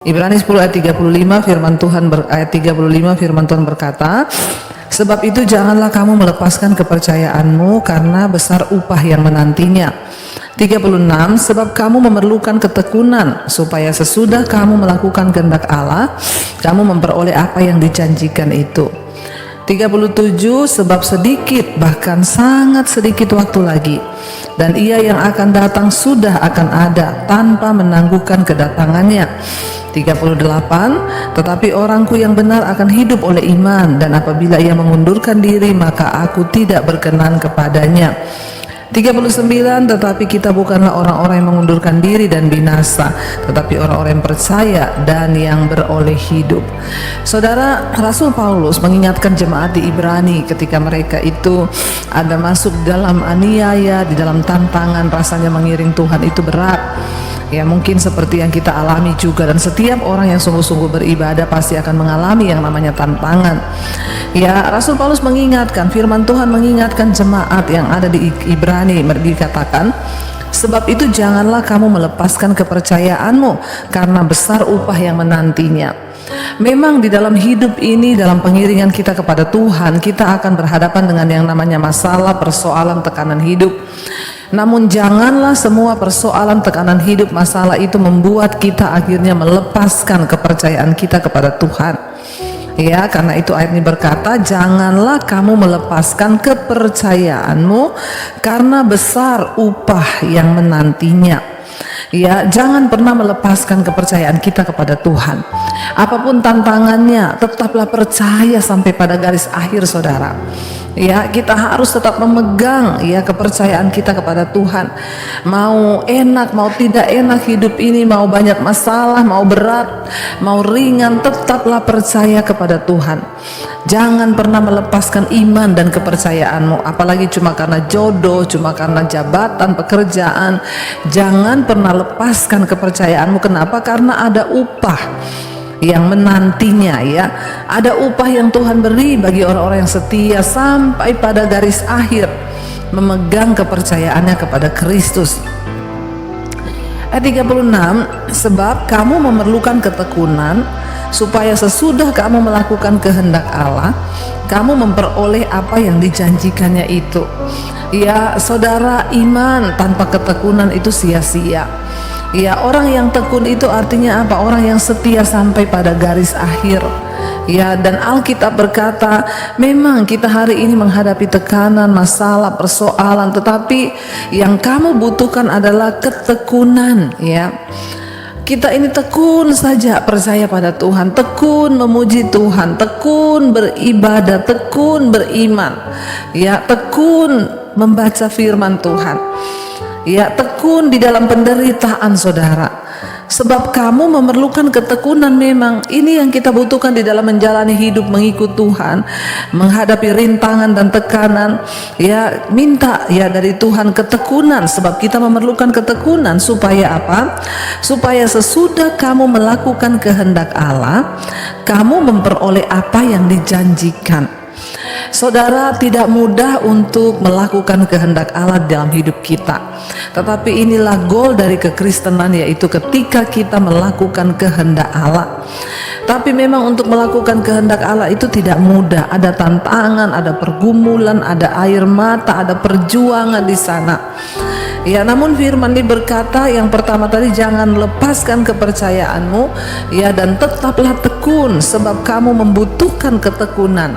Ibrani 10 ayat 35 firman Tuhan ayat 35 firman Tuhan berkata, sebab itu janganlah kamu melepaskan kepercayaanmu karena besar upah yang menantinya. 36 sebab kamu memerlukan ketekunan supaya sesudah kamu melakukan kehendak Allah, kamu memperoleh apa yang dijanjikan itu. 37 sebab sedikit bahkan sangat sedikit waktu lagi dan ia yang akan datang sudah akan ada tanpa menangguhkan kedatangannya. 38 tetapi orangku yang benar akan hidup oleh iman, dan apabila ia mengundurkan diri maka aku tidak berkenan kepadanya. 39 tetapi kita bukanlah orang-orang yang mengundurkan diri dan binasa, tetapi orang-orang yang percaya dan yang beroleh hidup. Saudara, Rasul Paulus mengingatkan jemaat di Ibrani ketika mereka itu ada masuk dalam aniaya, di dalam tantangan, rasanya mengiring Tuhan itu berat. Ya, mungkin seperti yang kita alami juga, dan setiap orang yang sungguh-sungguh beribadah pasti akan mengalami yang namanya tantangan. Ya, Rasul Paulus mengingatkan, firman Tuhan mengingatkan jemaat yang ada di Ibrani, dikatakan, sebab itu janganlah kamu melepaskan kepercayaanmu karena besar upah yang menantinya. Memang di dalam hidup ini, dalam pengiringan kita kepada Tuhan, kita akan berhadapan dengan yang namanya masalah, persoalan, tekanan hidup. Namun janganlah semua persoalan, tekanan hidup, masalah itu membuat kita akhirnya melepaskan kepercayaan kita kepada Tuhan. Ya, karena itu ayat ini berkata, janganlah kamu melepaskan kepercayaanmu karena besar upah yang menantinya. Ya, jangan pernah melepaskan kepercayaan kita kepada Tuhan. Apapun tantangannya, tetaplah percaya sampai pada garis akhir, saudara. Ya, kita harus tetap memegang ya kepercayaan kita kepada Tuhan. Mau enak, mau tidak enak hidup ini, mau banyak masalah, mau berat, mau ringan, tetaplah percaya kepada Tuhan. Jangan pernah melepaskan iman dan kepercayaanmu, apalagi cuma karena jodoh, cuma karena jabatan, pekerjaan. Jangan pernah lepaskan kepercayaanmu. Kenapa? Karena ada upah yang menantinya, ya. Ada upah yang Tuhan beri bagi orang-orang yang setia sampai pada garis akhir, memegang kepercayaannya kepada Kristus. Ayat 36, sebab kamu memerlukan ketekunan supaya sesudah kamu melakukan kehendak Allah, kamu memperoleh apa yang dijanjikannya itu. Ya, saudara, iman tanpa ketekunan itu sia-sia. Ya, orang yang tekun itu artinya apa? Orang yang setia sampai pada garis akhir. Ya, dan Alkitab berkata, memang kita hari ini menghadapi tekanan, masalah, persoalan, tetapi yang kamu butuhkan adalah ketekunan, ya. Kita ini tekun saja percaya pada Tuhan, tekun memuji Tuhan, tekun beribadah, tekun beriman, ya, tekun membaca firman Tuhan. Ya, tekun di dalam penderitaan, saudara. Sebab kamu memerlukan ketekunan. Memang ini yang kita butuhkan di dalam menjalani hidup mengikut Tuhan, menghadapi rintangan dan tekanan. Ya, minta ya dari Tuhan ketekunan, sebab kita memerlukan ketekunan supaya apa? Supaya sesudah kamu melakukan kehendak Allah, kamu memperoleh apa yang dijanjikan. Saudara, tidak mudah untuk melakukan kehendak Allah dalam hidup kita, tetapi inilah goal dari kekristenan, yaitu ketika kita melakukan kehendak Allah. Tapi memang untuk melakukan kehendak Allah itu tidak mudah, ada tantangan, ada pergumulan, ada air mata, ada perjuangan di sana. Ya, namun firman ini berkata, yang pertama tadi, jangan lepaskan kepercayaanmu, ya, dan tetaplah tekun, sebab kamu membutuhkan ketekunan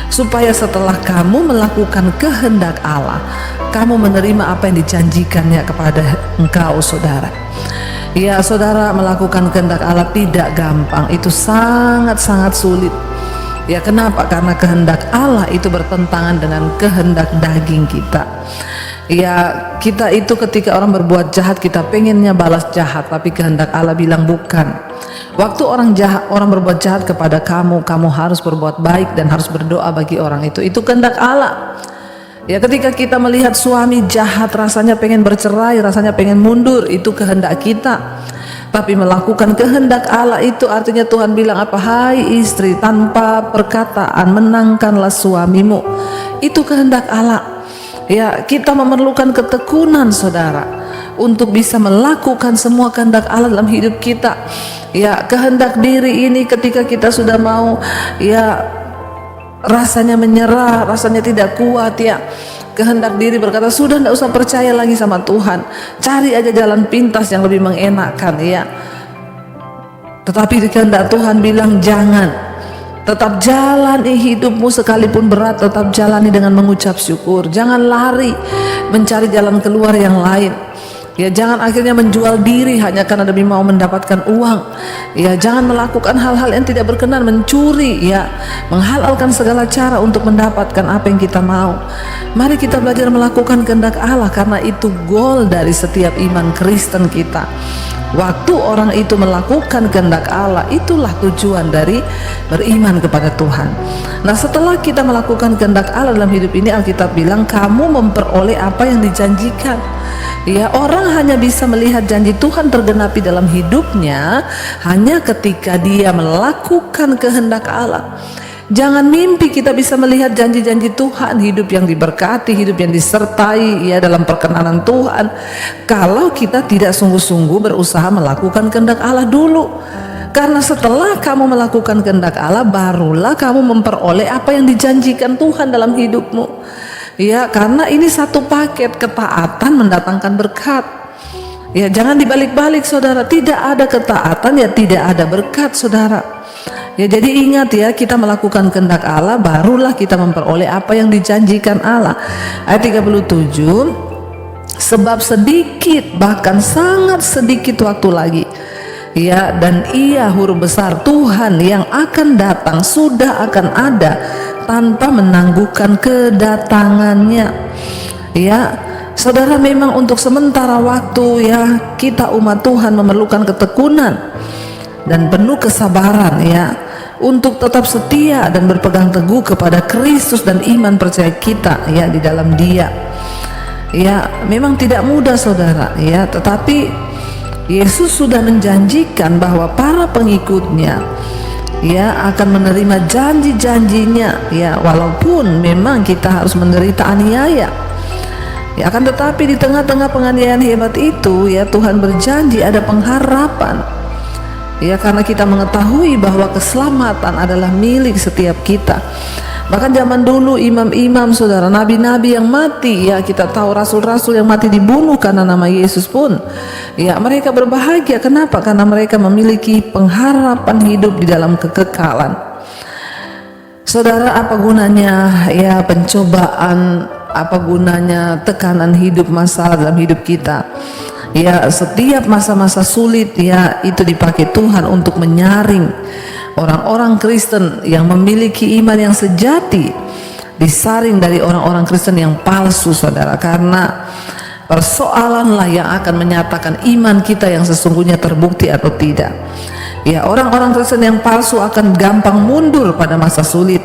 supaya setelah kamu melakukan kehendak Allah, kamu menerima apa yang dijanjikannya kepada engkau, saudara. Ya, saudara, melakukan kehendak Allah tidak gampang, itu sangat-sangat sulit. Ya, kenapa? Karena kehendak Allah itu bertentangan dengan kehendak daging kita. Ya, kita itu ketika orang berbuat jahat, kita pengennya balas jahat, tapi kehendak Allah bilang bukan. Waktu orang berbuat jahat kepada kamu, kamu harus berbuat baik dan harus berdoa bagi orang itu. Itu kehendak Allah. Ya, ketika kita melihat suami jahat, rasanya pengen bercerai, rasanya pengen mundur, itu kehendak kita. Tapi melakukan kehendak Allah itu artinya Tuhan bilang apa? Hai istri, tanpa perkataan menangkanlah suamimu. Itu kehendak Allah. Ya, kita memerlukan ketekunan, saudara. untuk bisa melakukan semua kehendak Allah dalam hidup kita. Ya, kehendak diri ini ketika kita sudah mau ya rasanya menyerah, rasanya tidak kuat ya, kehendak diri berkata sudah tidak usah percaya lagi sama Tuhan, cari aja jalan pintas yang lebih mengenakan ya. Tetapi kehendak Tuhan bilang jangan, tetap jalani hidupmu sekalipun berat, tetap jalani dengan mengucap syukur. Jangan lari mencari jalan keluar yang lain. Ya, jangan akhirnya menjual diri hanya karena demi mau mendapatkan uang. Ya, jangan melakukan hal-hal yang tidak berkenan, mencuri ya, menghalalkan segala cara untuk mendapatkan apa yang kita mau. Mari kita belajar melakukan kehendak Allah, karena itu goal dari setiap iman Kristen kita. Waktu orang itu melakukan kehendak Allah, itulah tujuan dari beriman kepada Tuhan. Nah, setelah kita melakukan kehendak Allah dalam hidup ini, Alkitab bilang kamu memperoleh apa yang dijanjikan. Ya, orang hanya bisa melihat janji Tuhan tergenapi dalam hidupnya hanya ketika dia melakukan kehendak Allah. Jangan mimpi kita bisa melihat janji-janji Tuhan, hidup yang diberkati, hidup yang disertai ya dalam perkenanan Tuhan, kalau kita tidak sungguh-sungguh berusaha melakukan kehendak Allah dulu. Karena setelah kamu melakukan kehendak Allah, barulah kamu memperoleh apa yang dijanjikan Tuhan dalam hidupmu. Ya, karena ini satu paket, ketaatan mendatangkan berkat. Ya, jangan dibalik-balik saudara, tidak ada ketaatan ya tidak ada berkat saudara. Ya, jadi ingat ya, kita melakukan kehendak Allah barulah kita memperoleh apa yang dijanjikan Allah. Ayat 37, sebab sedikit, bahkan sangat sedikit waktu lagi ya, dan ia huruf besar Tuhan yang akan datang sudah akan ada tanpa menangguhkan kedatangannya. Ya, saudara, memang untuk sementara waktu ya, kita umat Tuhan memerlukan ketekunan dan penuh kesabaran ya, untuk tetap setia dan berpegang teguh kepada Kristus dan iman percaya kita ya di dalam Dia. Ya, memang tidak mudah saudara ya, tetapi Yesus sudah menjanjikan bahwa para pengikutnya ya akan menerima janji-janjinya ya, walaupun memang kita harus menderita aniaya ya, akan tetapi di tengah-tengah penganiayaan hebat itu ya, Tuhan berjanji ada pengharapan ya, karena kita mengetahui bahwa keselamatan adalah milik setiap kita. Bahkan zaman dulu imam-imam saudara, nabi-nabi yang mati ya, kita tahu rasul-rasul yang mati dibunuh karena nama Yesus pun ya, mereka berbahagia. Kenapa? Karena mereka memiliki pengharapan hidup di dalam kekekalan. Saudara, apa gunanya ya pencobaan, apa gunanya tekanan hidup, masalah dalam hidup kita ya? Setiap masa-masa sulit ya, itu dipakai Tuhan untuk menyaring orang-orang Kristen yang memiliki iman yang sejati, disaring dari orang-orang Kristen yang palsu saudara. Karena persoalanlah yang akan menyatakan iman kita yang sesungguhnya terbukti atau tidak ya. Orang-orang Kristen yang palsu akan gampang mundur pada masa sulit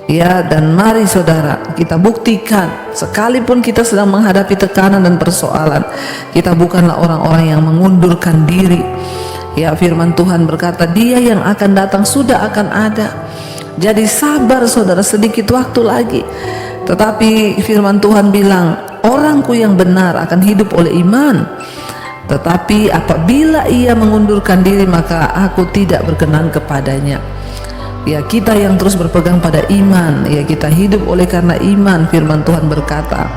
ya. Dan mari saudara, kita buktikan sekalipun kita sedang menghadapi tekanan dan persoalan, kita bukanlah orang-orang yang mengundurkan diri ya. Firman Tuhan berkata Dia yang akan datang sudah akan ada. Jadi sabar saudara, sedikit waktu lagi. Tetapi firman Tuhan bilang orangku yang benar akan hidup oleh iman, tetapi apabila ia mengundurkan diri maka aku tidak berkenan kepadanya. Ya, kita yang terus berpegang pada iman ya, kita hidup oleh karena iman. Firman Tuhan berkata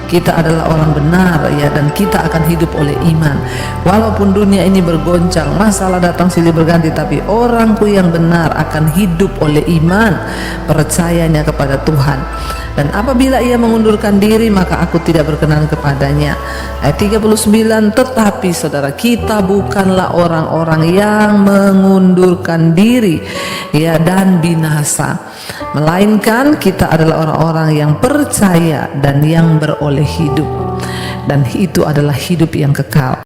kita adalah orang benar ya, dan kita akan hidup oleh iman. Walaupun dunia ini bergoncang, masalah datang silih berganti, tapi orangku yang benar akan hidup oleh iman, percayanya kepada Tuhan. Dan apabila ia mengundurkan diri maka aku tidak berkenan kepadanya. Ayat 39, tetapi saudara, kita bukanlah orang-orang yang mengundurkan diri ya dan binasa, melainkan kita adalah orang-orang yang percaya dan yang beroleh hidup, dan itu adalah hidup yang kekal.